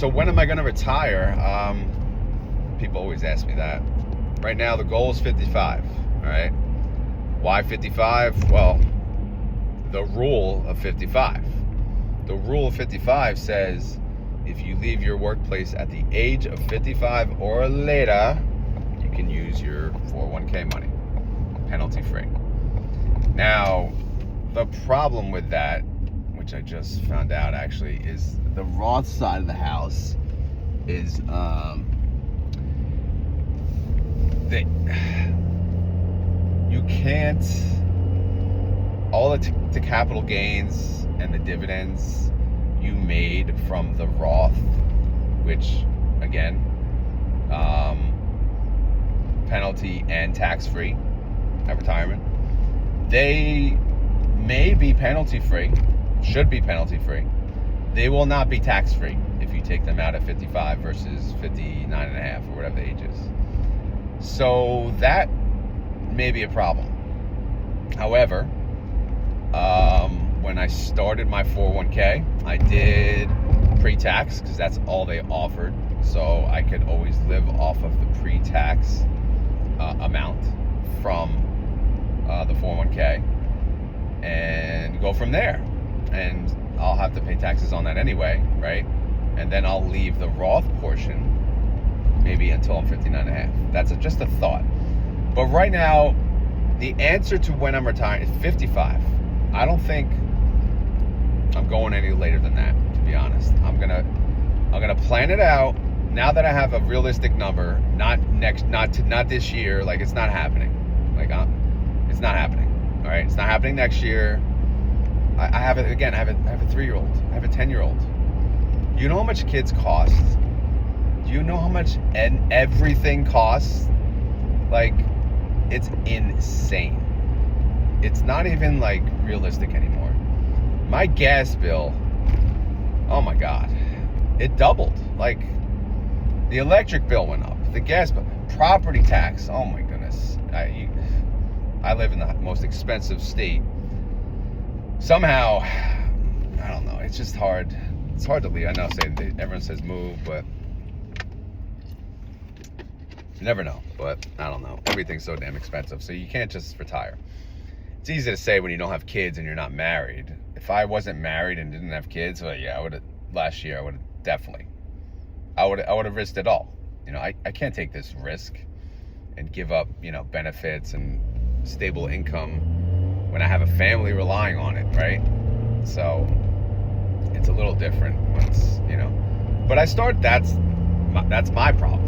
So when am I going to retire? People always ask me that. Right now, the goal is 55. All right. Why 55? Well, the rule of 55. The rule of 55 says if you leave your workplace at the age of 55 or later, you can use your 401k money, penalty free. Now, the problem with that, which I just found out actually, is the Roth side of the house is you can't, all the capital gains and the dividends you made from the Roth, which again, penalty and tax-free at retirement, they may be penalty-free, should be penalty-free. They will not be tax-free if you take them out at 55 versus 59 and a half or whatever the age is. So that may be a problem. However, when I started my 401k, I did pre-tax because that's all they offered. So I could always live off of the pre-tax amount from the 401k and go from there. And I'll have to pay taxes on that anyway, right? And then I'll leave the Roth portion maybe until I'm 59 and a half. That's just a thought. But right now, the answer to when I'm retiring is 55. I don't think I'm going any later than that, to be honest. I'm gonna plan it out now that I have a realistic number. Not this year. Like, it's not happening. It's not happening. All right, it's not happening next year. I have it again. I have a 3-year-old. I have a 10-year-old. You know how much kids cost? Do you know how much everything costs? Like, it's insane. It's not even like realistic anymore. My gas bill, oh my God, it doubled. Like, the electric bill went up, the gas bill, property tax, oh my goodness. I live in the most expensive state. Somehow, I don't know, it's just hard. It's hard to leave. I know everyone says move, but you never know. But I don't know. Everything's so damn expensive, so you can't just retire. It's easy to say when you don't have kids and you're not married. If I wasn't married and didn't have kids, well, yeah, last year I would have definitely. I would have risked it all. You know, I can't take this risk and give up, benefits and stable income when I have a family relying on it, right? So it's a little different once, but that's my problem.